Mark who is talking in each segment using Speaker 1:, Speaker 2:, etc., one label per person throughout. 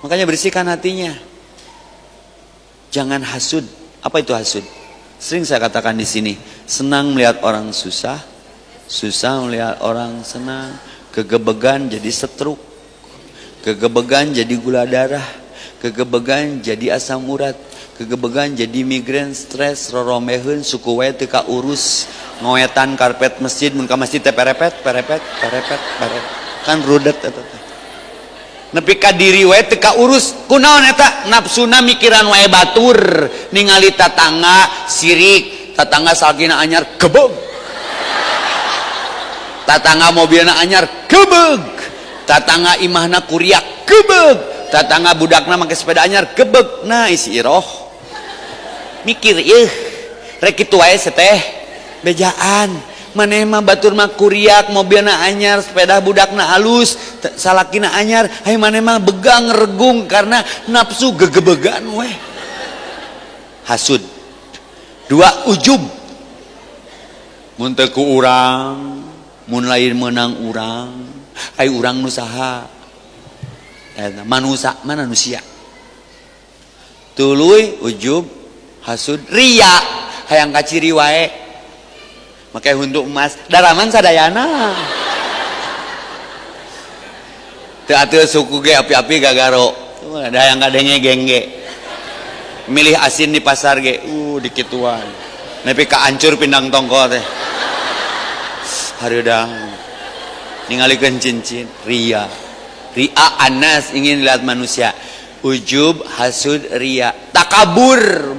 Speaker 1: Makanya bersihkan hatinya. Jangan hasud. Apa itu hasud? Sering saya katakan di sini, senang melihat orang susah, susah melihat orang senang, kegebegan jadi stroke, kegebegan jadi gula darah, kegebegan jadi asam urat, kegebegan jadi migrain, stres, roromeheun, suku wae teu kaurus, ngoetan karpet masjid, mun ka masjid teh perepet. Kan rudet eta teh. Nepi ka diri wae teu kaurus, kunaon eta? Nafsuna mikiran wae batur, ningali tatangga sirik, tatangga salgina anyar gebeg. Tatangga mobilna anyar gebeg. Tatangga imahna kuriak gebeg. Tatangga budakna make sepeda anyar gebeg. Nah isi iroh mikir rek kitu wae teh bejaan. Maneh mah batur mah kuriak, mobilna anyar, sepeda budakna halus, salakina anyar, hai maneh mah begang regung karena nafsu gegebegan weh. Hasud. Dua, ujub. Mun teu ku urang, mun lain menang urang, ai urang nu saha? Eta manusia, mana manusia. Tuluy, ujub, hasud, ria, hayang kaciri wae. Makai hundu emas, daraman sadayana. Teu atuh suku ge api-api gagaro. Ada yang kadenge gengge. Milih asin di pasar ge, dikituan. Nepi ka ancur pindang tongkol teh. Hareudang. Ningalikeun cincin, ria. Ria anas ingin lihat manusia. Ujub, hasud, ria, takabur,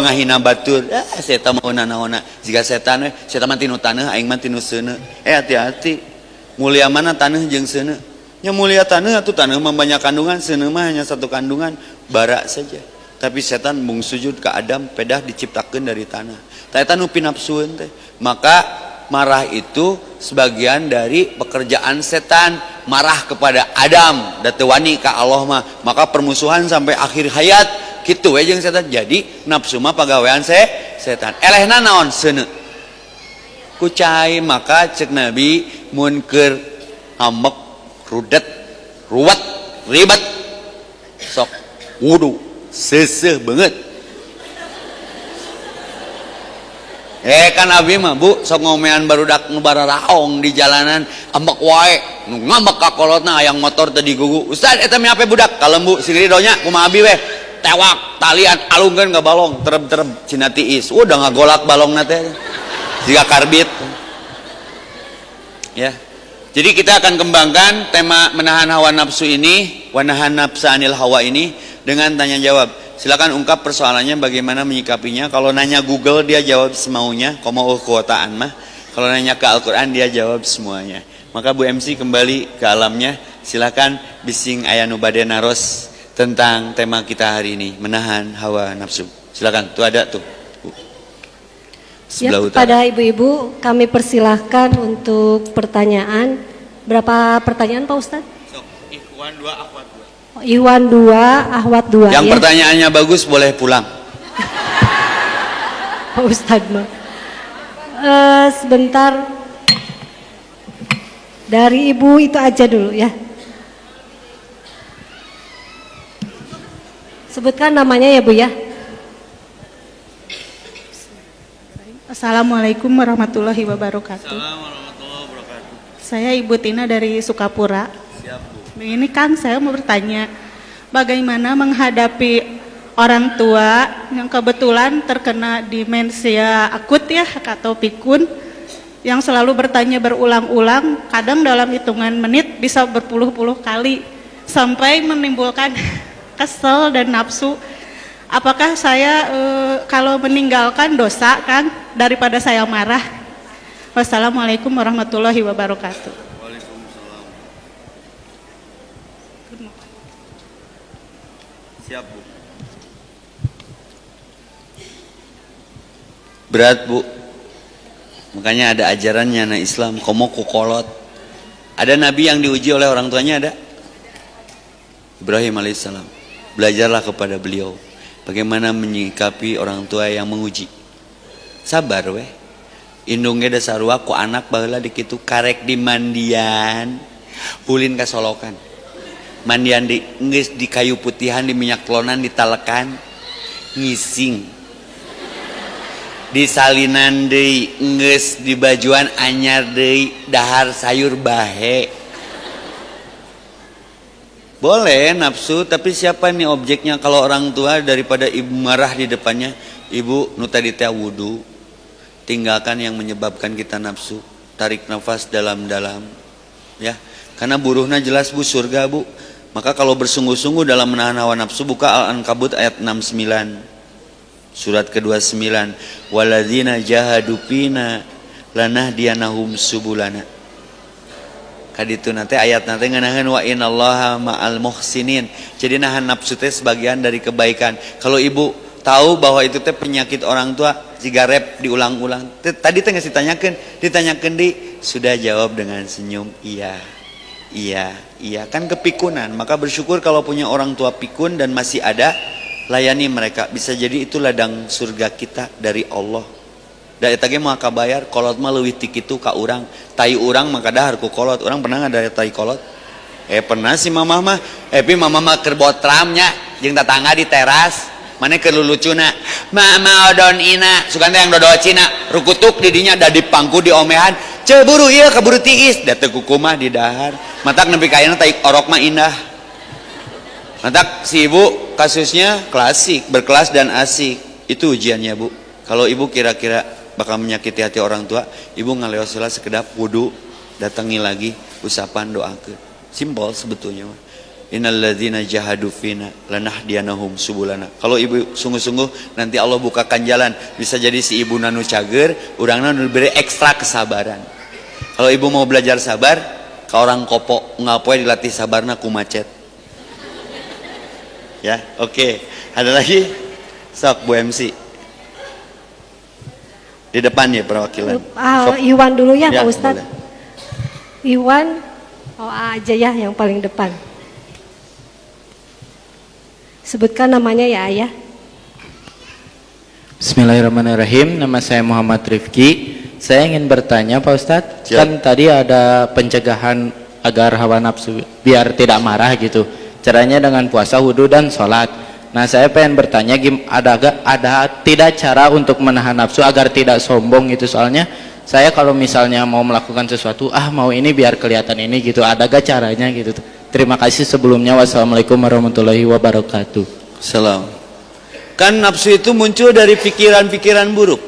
Speaker 1: ngahina batur. Setan mau naona, jika setan we, setan mah tinu taneuh, aing mah tinu seuneu. Hati-hati. Mulia mana taneuh jeung seuneu? Nya mulia taneuh atuh taneuh mah banyak kandungan, seuneu mah hanya satu kandungan, bara saja. Tapi setan mung sujud ka Adam, pedah diciptakeun dari tanah. Tah eta nu pinapsueun teh. Maka marah itu sebagian dari pekerjaan setan. Marah kepada Adam, da teu wani ka Allah mah, maka permusuhan sampai akhir hayat kitu we jeung setan. Jadi nafsu mah pagawean setan. Elehna naon? Seuneu. Kucai, maka cek Nabi mun keur ngambek, rudet, ruwet, ribet, sok wudu, seuseuh beungeut. Kan abi mah bu sok ngomean barudak nu bararaong di jalanan ambek wae nu ngambek ka kolotna hayang motor teh digugu. Ustaz eta mah ape budak kalembu singri donya kumaha abi we tewak talian alungkeun ka balong tereb-tereb cina tiis udah ngagolak balongna teh jiga karbit ya. Jadi kita akan kembangkan tema menahan hawa nafsu ini, wanahan nafsa anil hawa ini dengan tanya jawab. Silakan ungkap persoalannya bagaimana menyikapinya. Kalau nanya Google dia jawab semaunya, komo kuotaan mah. Kalau nanya ke Al-Quran dia jawab semuanya. Maka Bu MC kembali ke alamnya. Silakan bising ayanu bade naros tentang tema kita hari ini, menahan hawa nafsu. Silakan, tuh ada tuh.
Speaker 2: Ya, kepada ibu-ibu kami persilahkan untuk pertanyaan. Berapa pertanyaan Pak Ustadz?
Speaker 1: So, Ikhwan 2, Akhwat 2.
Speaker 2: Iwan 2, Ahwat 2.
Speaker 1: Yang ya? Pertanyaannya bagus boleh pulang.
Speaker 2: Pak Ustadz mah. Sebentar. Dari ibu itu aja dulu ya. Sebutkan namanya ya Bu ya.
Speaker 3: Assalamualaikum warahmatullahi wabarakatuh.
Speaker 1: Assalamualaikum warahmatullahi wabarakatuh.
Speaker 3: Saya Ibu Tina dari Sukapura.
Speaker 1: Siap Bu.
Speaker 3: Ini Kang, saya mau bertanya, bagaimana menghadapi orang tua yang kebetulan terkena demensia akut ya atau pikun, yang selalu bertanya berulang-ulang, kadang dalam hitungan menit bisa berpuluh-puluh kali, sampai menimbulkan kesel dan nafsu. Apakah saya kalau meninggalkan dosa Kang daripada saya marah? Wassalamualaikum warahmatullahi wabarakatuh.
Speaker 1: Siap Bu. Berat Bu. Makanya ada ajarannya anak Islam, komo kukolot. Ada nabi yang diuji oleh orang tuanya ada? Ibrahim alaihissalam. Belajarlah kepada beliau bagaimana menyikapi orang tua yang menguji. Sabar weh. Indung ge da sarua ku anak baheula dikitu karek di mandian. Ulin ka solokan. mandian di geus di kayu putihan di minyak telonan ditalekan ngising di salinan deui geus di bajuan anyar deui dahar sayur bahe. Boleh nafsu, tapi siapa nih objeknya? Kalau orang tua daripada ibu marah di depannya, ibu nu tadi teh wudu, tinggalkan yang menyebabkan kita nafsu, tarik nafas dalam-dalam ya, karena buruhna jelas bu surga bu. Maka kalau bersungguh-sungguh dalam menahan hawa nafsu, buka Al-Ankabut ayat 69 surat ke-29, waladzina jahadu fina lanahdiyanahum subulana. Kaditu nanti ayat nanti nganahan wa inallaha ma'al muhsinin. Jadi nahan nafsu teh sebagian dari kebaikan. Kalau ibu tahu bahwa itu teh penyakit orang tua, jika rep diulang-ulang. Tadi teh nggak ditanyakan di sudah jawab dengan senyum iya. Kan kepikunan. Maka bersyukur kalau punya orang tua pikun dan masih ada, layani mereka. Bisa jadi itu ladang surga kita dari Allah. Da eta ge mah kabayar kolot mah leuwih ti kitu ka urang. Tai urang mah kadahar ku kolot. Urang pernah ada tai kolot? Pernah si mamah mah. Pi mamah mah keur botramnya jeung tatangga di teras. Mane keur lulucuna. Mama odon ina, sugan teh yang dodo cina, rukutuk di dinya da dipangku di omehan. Ceburu ieu kaburu tiis, da teu kukumah di dahar. Matak nepi ka ayeuna tai orok mah indah. Matak si ibu kasusnya klasik, berkelas dan asik. Itu ujiannya, Bu. Kalau ibu kira-kira bakal menyakiti hati orang tua, ibu ngaleos heula sekedap wudu, datangi lagi, usapan doakeun. Simpel sebetulnya mah. Innalladzina jahadu fina lanahdiyanahum subulana. Kalau ibu sungguh-sungguh, nanti Allah bukakan jalan. Bisa jadi si ibu nanu cager, urangna nu diberi ekstra kesabaran. Kalau ibu mau belajar sabar, ke orang kopo ngapoe dilatih sabarna ku macet. Ya, oke. Ada lagi? Sok Bu MC. Di depan ya perwakilan.
Speaker 2: Iwan dulu ya,
Speaker 1: Ya,
Speaker 2: Pak Ustadz.
Speaker 1: boleh.
Speaker 2: Iwan, aja ya yang paling depan. Sebutkan namanya ya ayah.
Speaker 4: Bismillahirrahmanirrahim. Nama saya Muhammad Rifki. Saya ingin bertanya Pak Ustadz.
Speaker 1: Siap.
Speaker 4: Kan tadi ada pencegahan agar hawa nafsu biar tidak marah gitu. Caranya dengan puasa, wudu dan sholat. Nah saya pengen bertanya, ada tidak cara untuk menahan nafsu agar tidak sombong gitu? Soalnya saya kalau misalnya mau melakukan sesuatu, mau ini biar kelihatan ini gitu, ada gak caranya gitu? Terima kasih sebelumnya. Wassalamualaikum warahmatullahi wabarakatuh.
Speaker 1: Salam. Kan nafsu itu muncul dari pikiran-pikiran buruk,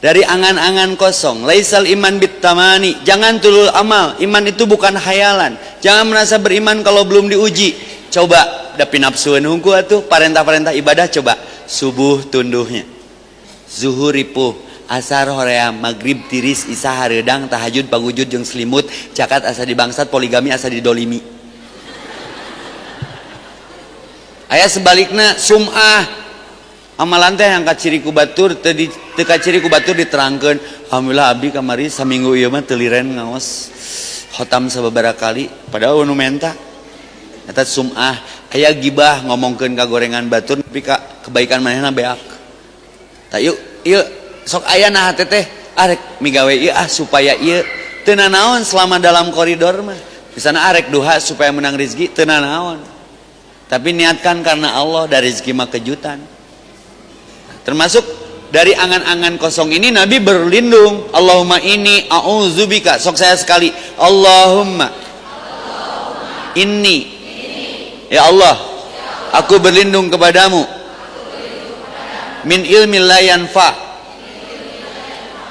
Speaker 1: dari angan-angan kosong. Laisal iman bitamani. Jangan tulul amal. Iman itu bukan hayalan. Jangan merasa beriman kalau belum diuji. Coba dapi nafsu nunggu atuh parentah-parentah ibadah. Coba subuh tunduhnya, zuhur ripuh, asar hoream, maghrib tiris, isya hareudang, tahajud pagujud jeung selimut, cakat asa dibangsat, poligami asa didolimi. Aya sebalikna sum'ah, amalan teh angkat ciri ku batur, teu ciri ku batur diterangkeun. Alhamdulillah abdi kamari saminggu ieu mah teu liren ngaos khotam sababaraha kali, padahal nu menta. Eta sum'ah. Aya gibah, ngomongkeun ka gorengan batur tapi ka kebaikan manehna beak. Tah ieu sok aya nah teh arek migawe ieu supaya ieu teu nanaon selama dalam koridor mah. Misalna arek duha supaya menang rezeki teu nanaon. Tapi niatkan karena Allah, dari rezeki mah kejutan. Termasuk dari angan-angan kosong ini Nabi berlindung. Allahumma inni a'udzubika. Sok saya sekali. Allahumma inni. Ya Allah, aku berlindung kepadamu. Min ilmi la yanfa.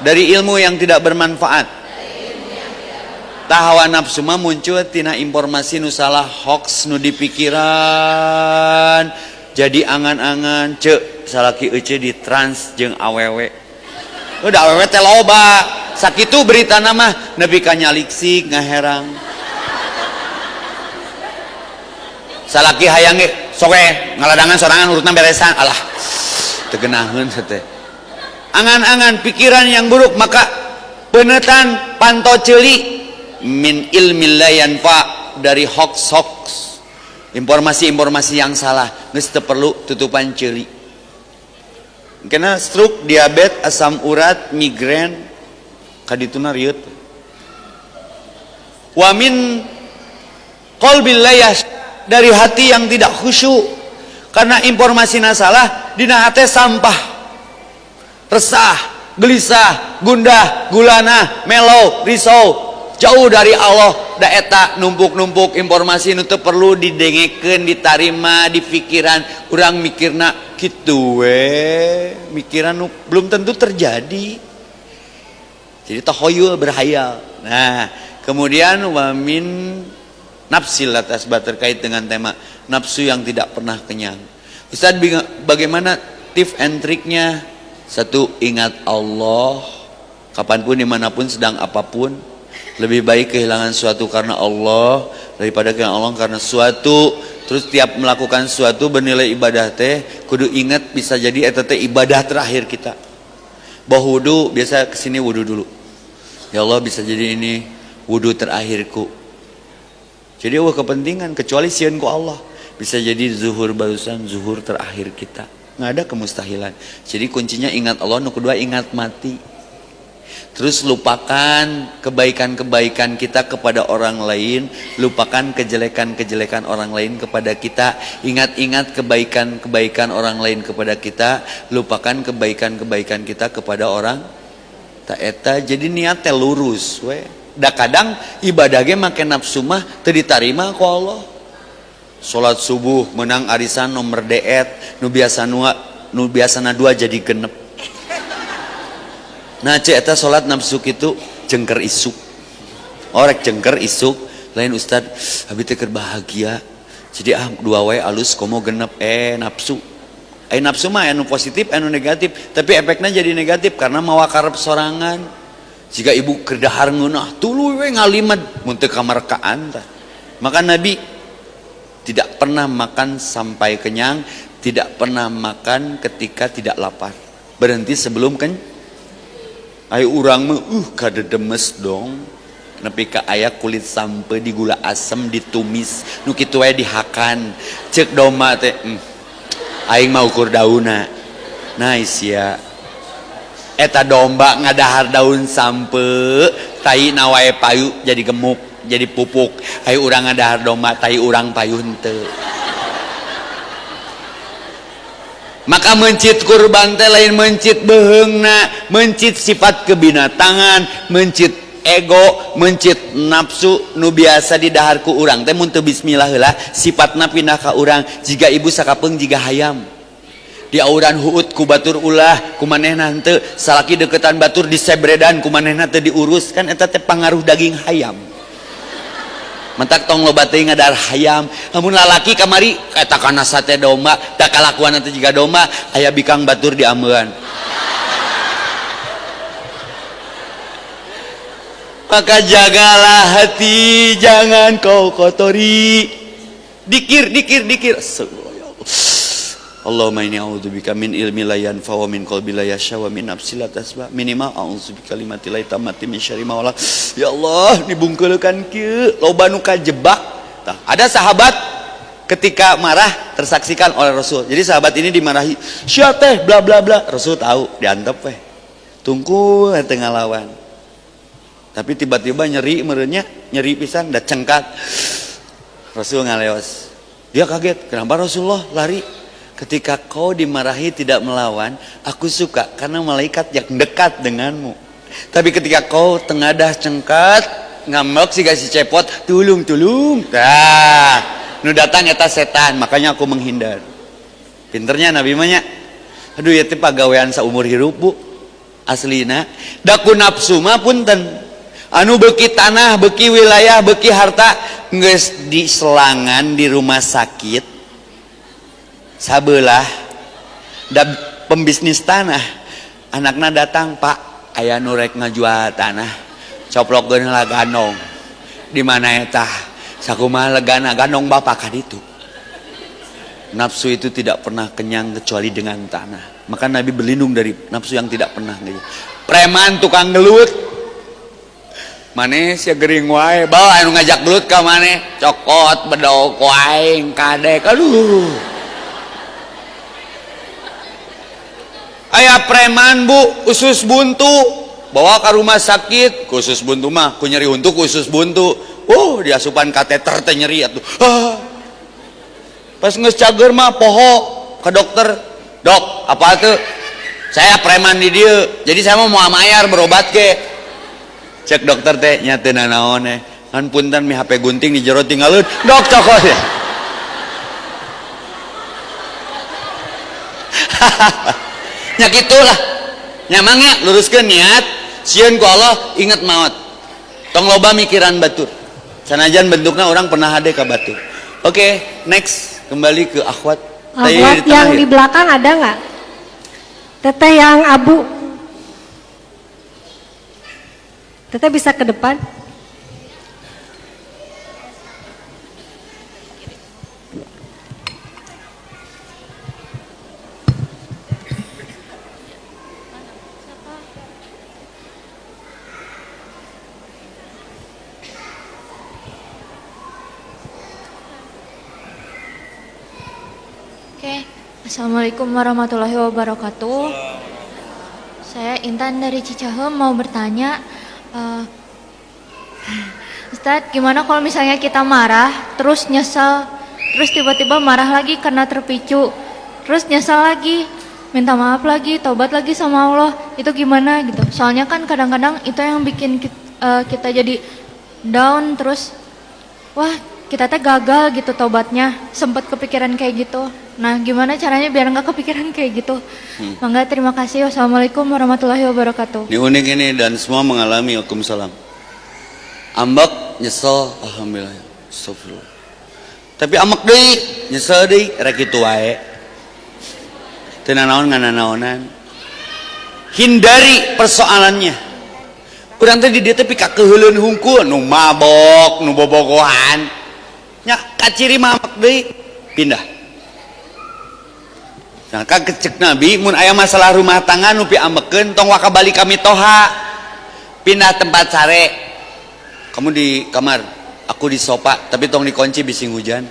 Speaker 1: Dari ilmu yang tidak bermanfaat. Hawa nafsu mah muncul tina informasi nu salah, hoax nu dipikiran, jadi angan-angan. Salaki ece di trans jeung awewe. Udah awewe teh loba. Sakitu berita nama nepi ka nyaliksik ngaherang. Salaki hayang ge sok ngaladangan sorangan urutna beresan. Alah teu geunaheun teh. Angan-angan pikiran yang buruk, maka peunetan panto ceuli min ilmi la yanfa, dari hoax, informasi-informasi yang salah, geus teu perlu tutupan ceuli. Kena stroke, diabetes, asam urat, migrain, kadituna rieuh. Wa min qalbil la dari hati yang tidak khusyuk. Karena informasi salah dina hate sampah, resah, gelisah, gundah, gulana, melo, risau, jauh dari Allah. Da eta numpuk-numpuk informasi nu teu perlu didengekeun, ditarima di pikiran. Urang mikirna kitu we, mikiran nu belum tentu terjadi. Jadi tahoyul, berhayal. Nah, kemudian wamin nafsil atasbah, terkait dengan tema nafsu yang tidak pernah kenyang. Ustaz, bagaimana tips and triknya? Satu, ingat Allah kapanpun, dimanapun, sedang apapun. Lebih baik kehilangan suatu karena Allah daripada kehilangan Allah karena suatu. Terus tiap melakukan suatu bernilai ibadah teh kudu ingat bisa jadi eta teh ibadah terakhir kita. Bah wudu, biasa kesini wudu dulu. Ya Allah, bisa jadi ini wudu terakhirku. Jadi kepentingan, kecuali sieun ku Allah. Bisa jadi zuhur barusan zuhur terakhir kita. Nggak ada kemustahilan. Jadi kuncinya ingat Allah, nu kedua ingat mati. Terus lupakan kebaikan-kebaikan kita kepada orang lain, lupakan kejelekan-kejelekan orang lain kepada kita. Ingat-ingat kebaikan-kebaikan orang lain kepada kita, lupakan kebaikan-kebaikan kita kepada orang tak eta. Jadi niat teh lurus we. Da kadang ibadah ge make nafsu mah teu ditarima ku Allah. Salat subuh menang arisan nomor deet, nu biasana 2 jadi genep. Nah cek eta salat nafsu kitu jengker isuk. Orek jengker isuk, lain Ustad abi teh keur bahagia. Jadi 2 wae alus komo genep nafsu. Nafsu mah anu positif anu negatif, tapi efeknya jadi negatif karena mawa karep sorangan. Jika ibu kedahar ngeunah tuluy we ngalimed mun teu kamarkaan tah. Maka Nabi tidak pernah makan sampai kenyang, tidak pernah makan ketika tidak lapar. Berhenti sebelum ayo urang mah kadedemes dong. Nepi ka aya kulit sampe di gula asem ditumis, nu kitu wae dihakan. Ceuk doma teh aing mah ukur dauna. Nice ya. Eta domba ngadahar daun sampe, tai nawae payu jadi gemuk, jadi pupuk. Ayo urang ngadahar domba, tai urang payu henteu. Maka mencit kurban teh lain mencit beheungna, mencit sifat kebinatangan, mencit ego, mencit nafsu nu biasa didahar ku urang teh mun teu bismillah heula sifatna pindah ka urang. Jiga ibu sakapeung jiga hayam. Di auran huut ku batur ulah ku manehna henteu, salaki deketan batur disebredan ku manehna teu diurus, kan eta teh pangaruh daging hayam. Mentak tong loba teuing ngadahar hayam. Lamun lalaki kamari eta kana sate domba, da kalakuan teh jiga domba, aya bikang batur diambeun. Maka jagalah hati, jangan kau kotori. Dikir. Allahumma inni a'udzubika min ilmi la yanfa wa min qalbi la yasha wa min nafsi la tasba. Minimal a'udzubika kalimati la tamati min syarri ma wala. Ya Allah, dibungkeulkeun kieu loba nu kajebak. Ada sahabat ketika marah tersaksikan oleh Rasul. Jadi sahabat ini dimarahi, "Sia teh bla bla bla." Rasul tahu, diantep we. Tungku tengah lawan. Tapi tiba-tiba nyeri merenya, nyeri pisan da cengkat. Rasul ngaleos. Dia kaget, kenapa Rasulullah lari? Ketika kau dimarahi tidak melawan, aku suka karena malaikat yang dekat denganmu. Tapi ketika kau tengadah cengkat, ngambek si cepot, tulung. Nah, nu datang eta setan, makanya aku menghindar. Pinternya Nabi mah nya. Aduh ya teh pagawean saumur hirup Bu. Aslina, da ku nafsu mah punten. Anu beuki tanah, beuki wilayah, beuki harta geus diselangan di rumah sakit. Sabelah da pembisnis tanah, anakna datang, "Pak, aya nu rek ngajual tanah, coplokkeun heula ganong." Di mana eta? Sakumaha legana ganong bapak ka ditu. Nafsu itu tidak pernah kenyang kecuali dengan tanah. Maka Nabi berlindung dari nafsu yang tidak pernah gitu. Preman tukang gelut, maneh sia gering wae, bawa anu ngajak gelut ka maneh, cokot bedog ku aing kadek. Aduh. Aya preman Bu, usus buntu, bawa ke rumah sakit, usus buntu mah ku nyeri untuk usus buntu. Diasupan kateter teh nyeri atuh. Pas geus cager mah poho ke dokter. Dok, apa tuh? Saya preman di dieu. Jadi saya mau amayar berobat ke. Cek dokter teh nya teu nanaon Kan punten mi HP gunting di jero tinggalin. Dok cokot ya. Nya gitulah. Nya mangga luruskeun niat, sieun ku Allah inget maot. Tong loba mikiran batur. Sanajan bentuknya orang pernah hade ka batur. Oke, next kembali ke akhwat.
Speaker 2: Akhwat yang di belakang ada nggak? Teteh yang abu. Teteh bisa ke depan.
Speaker 5: Oke, Assalamualaikum warahmatullahi wabarakatuh. Saya Intan dari Cicahem mau bertanya, Ustadz, gimana kalau misalnya kita marah, terus nyesel, terus tiba-tiba marah lagi karena terpicu, terus nyesel lagi, minta maaf lagi, taubat lagi sama Allah, itu gimana gitu? Soalnya kan kadang-kadang itu yang bikin kita jadi down, terus wah kita teh gagal gitu taubatnya, sempat kepikiran kayak gitu. Nah, gimana caranya biar nggak kepikiran kayak gitu? Mangga, terima kasih. Wassalamualaikum warahmatullahi wabarakatuh.
Speaker 1: Ini unik ini dan semua mengalami. Waalaikumsalam. Ambek nyesel, alhamdulillah. Astagfirullah. Tapi ambek deui, nyesel deui, rek kitu wae. Teu nanaon ngananaonan. Hindari persoalannya. Urang teh di dieu teh pika keuheuleun hungkul, nu mabok, nu bobogohan. Nya kaciri mah ambek deui, pindah. Nah, kan kecek Nabi, mun aya masalah rumah tangga nu piambekeun tong waka balik kami toha. Pindah tempat sare. Kamu di kamar, aku di sofa, tapi tong dikunci bising hujan.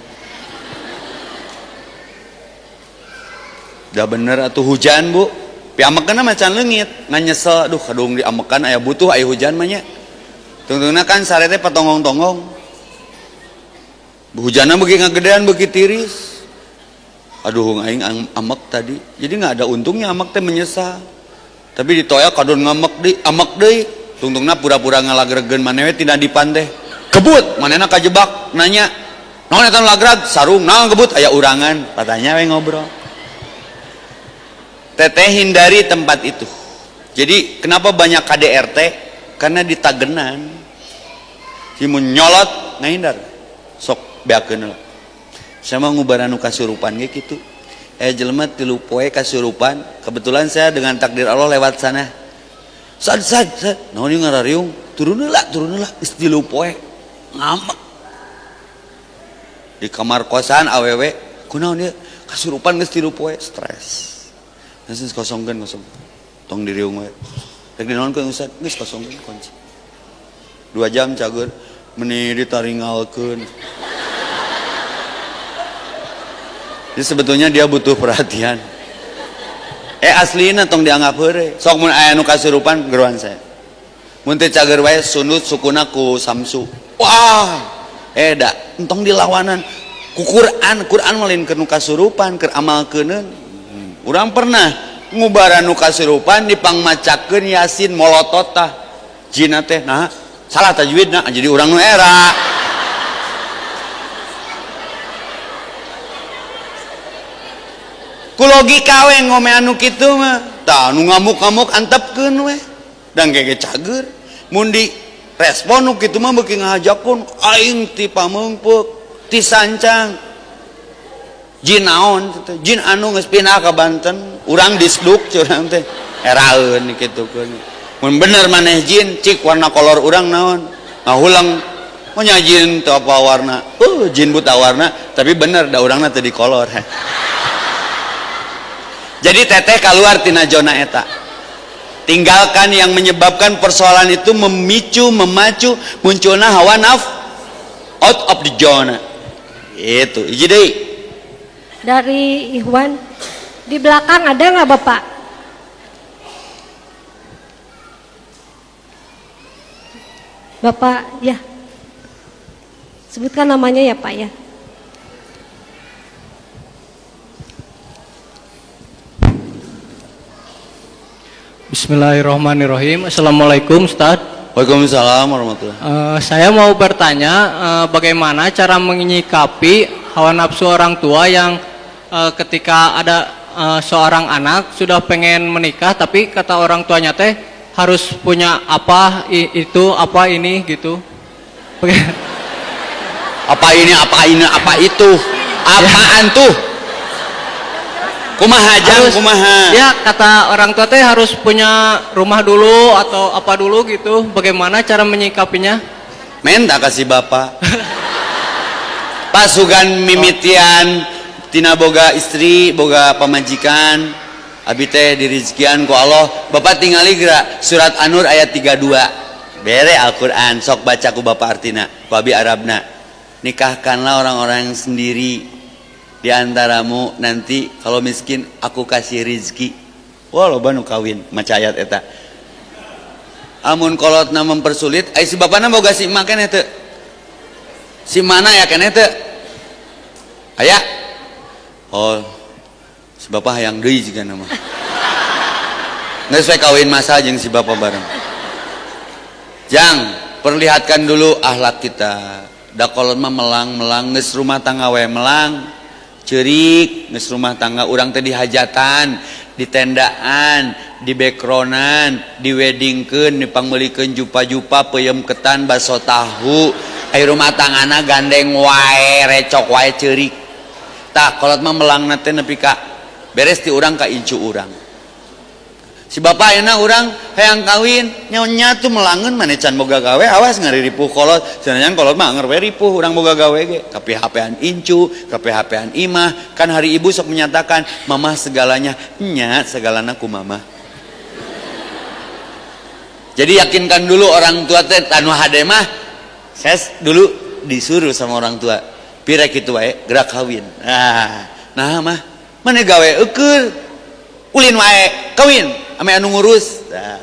Speaker 1: Udah bener atuh hujan, Bu. Piambekeunna macan leungit, ngan nyesel, aduh kadung diambekan aya butuh aya hujan mah nya. Tungtungna kan sare teh patonggong-tonggong. Hujanna beuki ngagedean beuki tiris. Aduh aing amek tadi. Jadi nggak ada untungnya amek teh menyesal. Tapi ditoya kadon ngamek deui, amek deui. Tungtungna pura-pura ngalagregen maneh tina dipan teh. Kebut, manehna kajebak nanya. Naon eta lagrag? Sarung. Naon kebut? Aya urangan. Katanya we ngobrol. Teteh hindari tempat itu. Jadi kenapa banyak KDRT? Karena ditagenan. Si mun nyolot ngahindar. Sok beakeun lah. Sama ngubaran nu kasurupan ge kitu. Jelema 3 poe kasurupan, kebetulan saya dengan takdir Allah lewat sana. Sad naon ieu ngarariung? Turun heula geus 3 poe. Ngamek. Di kamar kosan awewe, kunaon ieu? Kasurupan geus 3 poe, stres. Geus kosongkeun. Tong diriung we. Rek dinaonkeun Ustaz? Geus kosongkeun kunci. 2 jam cager meni ditaringalkeun. Jadi sebetulnya dia butuh perhatian. Aslina tong dianggap heureuy. Sok mun aya nu kasurupan geruan saya. Mun teh cager wae sunut sukuna ku Samsu. Wah, da entong dilawanan ku Quran malin keur nu kasurupan keur amalkeuneun. Urang pernah ngubaran nu kasurupan dipangmacakeun Yasin molototah. Jina teh nah salah tajwidna jadi urang nu era. Ku logika we ngomean nu kitu mah. Tah nu ngamuk-ngamuk antepkeun we. Dan gege cager. Mun di respon nu kitu mah beuki ngahajakun aing ti pameungpeuk, ti sancang. Jin naon kitu? Jin anu geus pindah ka Banten, urang disduk curang teh. Eraeun kitukeun. Mun bener maneh jin, cik warna kolor urang naon? Ngahulang oh nya jin teu apa warna. Jin buta warna, tapi bener da urangna teu di kolor. Jadi teteh keluar tina zona eta. Tinggalkan yang menyebabkan persoalan itu memacu munculnya hawa out of the zona. Itu. Jadi
Speaker 2: Dari Ikhwan, di belakang ada nggak Bapak? Bapak, ya. Sebutkan namanya ya Pak ya.
Speaker 6: Bismillahirrahmanirrahim. Assalamualaikum Ustaz.
Speaker 1: Waalaikumsalam warahmatullahi.
Speaker 6: Saya mau bertanya bagaimana cara menyikapi hawa nafsu orang tua yang ketika ada seorang anak sudah pengen menikah tapi kata orang tuanya teh harus punya apa itu apa ini gitu.
Speaker 1: Apa ini, apa itu? Apaan tuh? Kumaha jang, kumaha?
Speaker 6: Ya kata orang tua teh harus punya rumah dulu atau apa dulu gitu. Bagaimana cara menyikapinya?
Speaker 1: Minta kasih bapak. Pasugan mimitian tina boga istri, boga pamajikan. Abi teh dirizkian ku Allah. Bapak tingali geura surat An-Nur ayat 32. Bere Al-Qur'an sok baca ku bapak artina, ku abi Arabna. Nikahkanlah orang-orang yang sendiri di antaramu, nanti kalau miskin aku kasih rizki. Wah loba nu kawin maca ayat eta. Amun kolotna mempersulit, ai si bapana boga si emak keneh teu. Si mana ya keneh teu? Aya. Oh, si bapak hayang deui jiga nama. Geus we kawin masa jeung si bapak bareng. Jang, perlihatkan dulu akhlak kita. Da kolot mah melang geus rumah tangga we melang. Cerik geus rumah tangga urang teh di hajatan, di tendaan, di backgroundan, di weddingkeun, dipangbelikeun jupa-jupa, peuyeum ketan, baso tahu. Ai rumah tanggana gandeng wae, recok wae ceurik. Tah kolot mah melangna teh nepi ka beres ti urang ka incu urang. Si bapak ayeuna urang hayang kawin, nyonya tuh melangeun maneh can boga gawe, awas ngariripuh kolot. Senajan kolot mah anger we ripuh urang boga gawe ge. Ka PHP-an incu, ka PHP-an imah, kan hari ibu sok menyatakan mamah segalanya, nya segalana ku mamah. Jadi yakinkan dulu orang tua teh anu hade mah saya dulu disuruh sama orang tua. Pire kitu wae gerak kawin. Nah mah maneh gawe eukeul. Ulin wae kawin ame anu ngurus. Nah,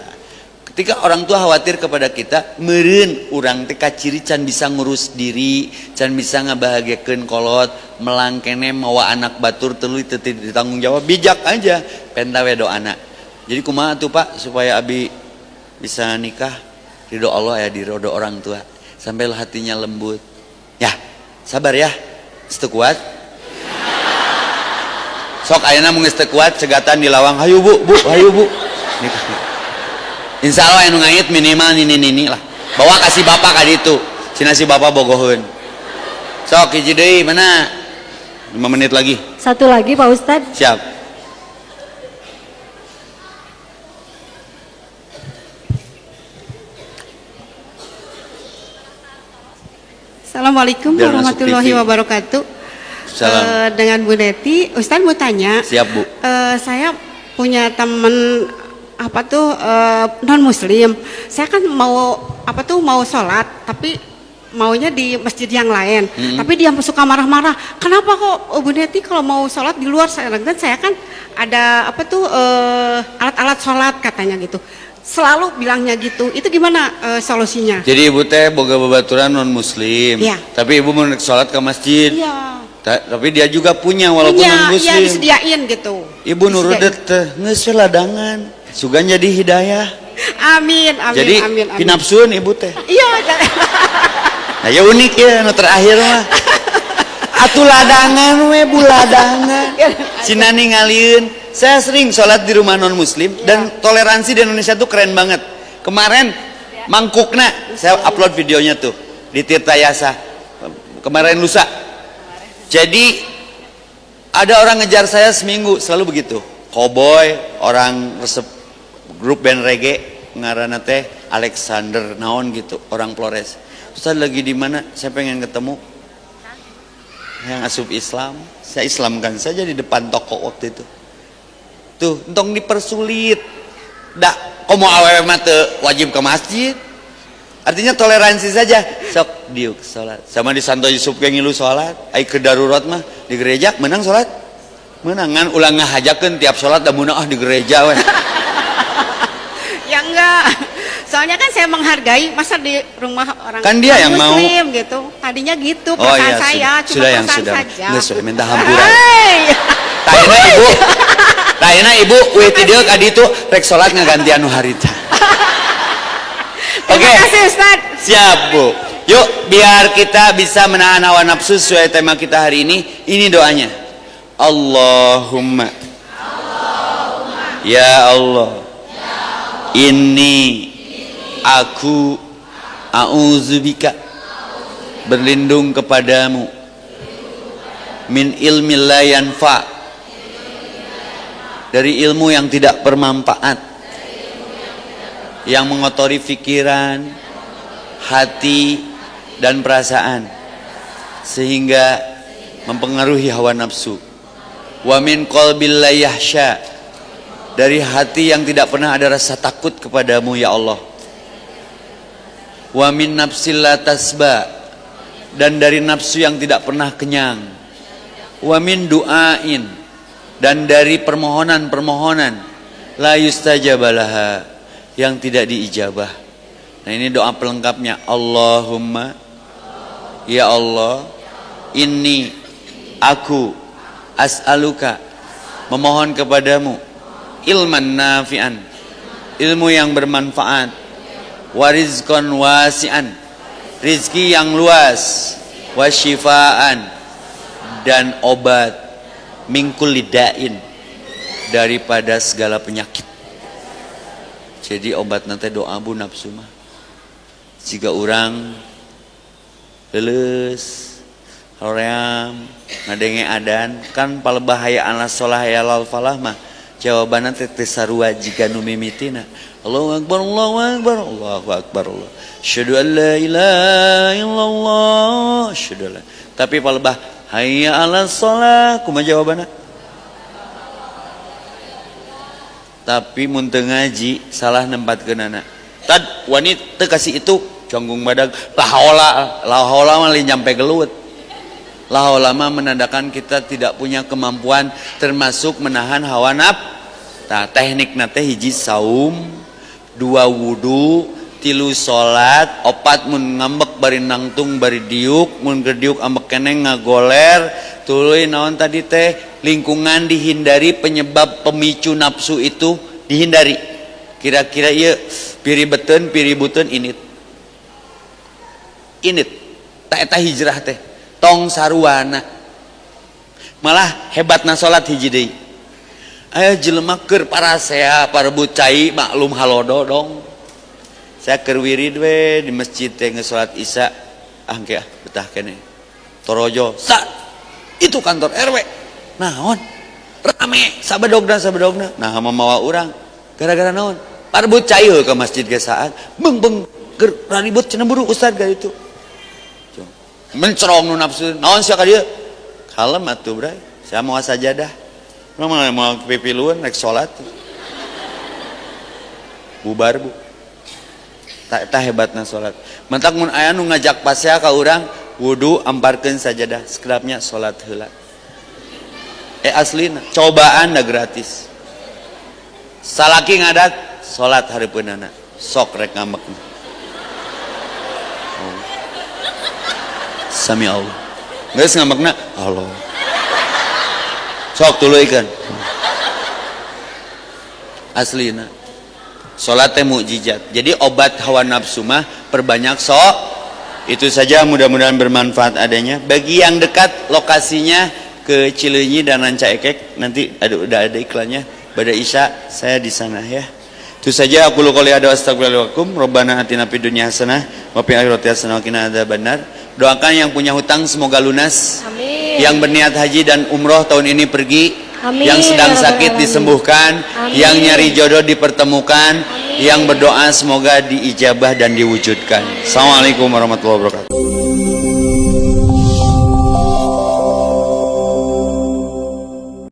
Speaker 1: ketika orang tua khawatir kepada kita, meureun urang teh kaciri can bisa ngurus diri, can bisa ngabahagiakeun kolot, melang kene mawa anak batur tuluy teu ditanggung jawab, bijak aja penta we doana. Jadi kumaha tuh Pak supaya abi bisa nikah? Ridho Allah ya, diridho orang tua, sampai hatinya lembut. Ya, sabar ya. Teu kuat. Sok ayeuna mun geus teu kuat cegatan di lawang, hayu Bu, hayu Bu. Insya Allah anu ngait minimal nini lah. Bawa kasih bapak ka ditu. Cina si bapak bogoheun. Sok hiji deui mana? 5 menit lagi.
Speaker 2: Satu lagi Pak Ustadz.
Speaker 1: Siap.
Speaker 7: Assalamualaikum
Speaker 1: Biar masuk
Speaker 7: warahmatullahi
Speaker 1: TV.
Speaker 7: wabarakatuh.
Speaker 1: Salam.
Speaker 7: Dengan Bu Neti, Ustaz mau tanya.
Speaker 1: Siap Bu.
Speaker 7: Saya punya teman non Muslim. Saya kan mau sholat, tapi maunya di masjid yang lain. Tapi dia suka marah-marah. Kenapa kok Bu Neti kalau mau sholat di luar? Saya kan ada alat-alat sholat katanya gitu. Selalu bilangnya gitu. Itu gimana solusinya?
Speaker 1: Jadi ibu teh boga babaturan non muslim.
Speaker 7: Iya.
Speaker 1: Tapi ibu mau sholat ke masjid.
Speaker 7: Iya.
Speaker 1: Tapi dia juga punya walaupun non muslim.
Speaker 7: Iya, disediain gitu.
Speaker 1: Ibu nurudet teh geus ladangan. Sugan jadi hidayah.
Speaker 7: Amin.
Speaker 1: Jadi
Speaker 7: amin.
Speaker 1: pinapsuan ibu teh.
Speaker 7: Iya.
Speaker 1: Nah ya unik ya, nu terakhir mah. Atuh ladangan we Bu ladangan. Cina ningalieun. Saya sering sholat di rumah non muslim dan toleransi di Indonesia tuh keren banget. Kemarin mangkukna saya upload videonya tuh di Tirta Yasa. Kemarin lusa. Jadi ada orang ngejar saya seminggu selalu begitu. Cowboy, orang resep grup band reggae ngaranna teh Alexander naon gitu, orang Flores. Ustaz lagi di mana? Saya pengen ketemu yang asup Islam. Saya islamkan saja di depan toko waktu itu. Tuh, entong dipersulit. Dak, komo awewe mah teu wajib ke masjid. Artinya toleransi saja. Sok diuk salat. Sama di Santo Yusuf ge ngilu salat, ai ke darurat mah di gereja menang salat. Menangan ulang ngahajakeun tiap salat da munah di gereja we.
Speaker 7: Ya enggak. Soalnya kan saya menghargai masa di rumah orang
Speaker 1: Kan dia yang mau.
Speaker 7: Muslim gitu. Tadinya gitu perasaan saya, cuma
Speaker 1: sudah yang
Speaker 7: perasaan
Speaker 1: sudah.
Speaker 7: saja.
Speaker 1: Nggak sudah minta hampuran.
Speaker 7: Hai.
Speaker 1: Tayana ibu. ayeuna ibu weh ti dieu ka ditu rek salat ngagantian nu harita. Oke.
Speaker 7: Terima kasih Ustaz.
Speaker 1: Siap Bu. Yuk biar kita bisa menahan hawa nafsu sesuai tema kita hari ini. Ini doanya. Allahumma. Ya Allah. Inni aku a'udzubika berlindung kepadamu min ilmi la yanfa dari ilmu yang tidak bermanfaat yang mengotori pikiran, hati dan perasaan sehingga mempengaruhi hawa nafsu. Wa min qalbil la yahsya dari hati yang tidak pernah ada rasa takut kepadamu ya Allah. Wa min nafsil la tasba dan dari nafsu yang tidak pernah kenyang. Wa min du'ain dan dari permohonan-permohonan la yustajabalaha yang tidak diijabah. Nah ini doa pelengkapnya. Allahumma ya Allah inni aku as'aluka memohon kepadamu ilman nafi'an ilmu yang bermanfaat warizqan wasi'an rizki yang luas wasyifaan dan obat min kulli da'in daripada segala penyakit. Jadi obat nanti doa bu nafsu mah jika orang lulus hoream ngadenge adan kan palebahayaan la sholah ya lal falah mah jawabanna teh sarua jika nu mimitina Allahu akbar Allahu akbar Allahu akbar Allah syahadu an la ilaha illallah syahadu la tapi palebah hayya 'alas shalah kumaha jawabanna tapi mun teu ngaji salah nempatkeunana tad wanita teu kasih itu conggung badag la haula mah lain nyampe gelut. La haula mah menandakan kita tidak punya kemampuan termasuk menahan hawa nafsu. Nah, teknik nate hiji saum, 2 wudu, 3 salat, 4 mun ngambek bari nangtung bari diuk, mun gerdiuk ambek keneng ngagoler, tuluy naon tadi teh lingkungan dihindari penyebab pemicu nafsu itu dihindari. Kira-kira ieu piribeteun piributeun init. Tak eta hijrah teh tong saruana malah hebatna salat hiji deui aya jelema keur parasea parebut cai maklum halodo dong saya keur wirid we di masjid teh geus salat isya engke betah kene torojo sa itu kantor RW naon rame sabedogna nah mamawa urang gara-gara naon parebut cai ke masjid ge saat beung keur ribut cenah buru ustad ka itu mencerong nu nafsu naon sia ka dieu kalem atuh bray saya mau sajadah mau pipiluan rek salat bubar bu tak hebatna salat mentak mun aya nu ngajak pasea ka urang wudu amparkeun sajadah sekedapnya salat heula aslina cobaan da gratis salaki ngadat salat hareupeunana sok rek ngambek Sami Allah geus ngambekna Allah sok tuluy kan aslina salat teh mukjizat jadi obat hawa nafsu mah perbanyak sok itu saja mudah-mudahan bermanfaat adanya bagi yang dekat lokasinya ke Cileunyi dan Ranca Ekek nanti udah ada iklannya pada Isya saya di sana ya itu saja aku qouli hadza wa astaghfirullahaladzim Rabbana atina fid dunya hasanah wa fil akhirati hasanah wa qina adzabannar. Doakan yang punya hutang semoga lunas.
Speaker 2: Amin.
Speaker 1: Yang berniat haji dan umroh tahun ini pergi.
Speaker 2: Amin.
Speaker 1: Yang sedang sakit disembuhkan.
Speaker 2: Amin.
Speaker 1: Yang nyari jodoh dipertemukan. Amin. Yang berdoa semoga diijabah dan diwujudkan. Assalamualaikum warahmatullahi wabarakatuh.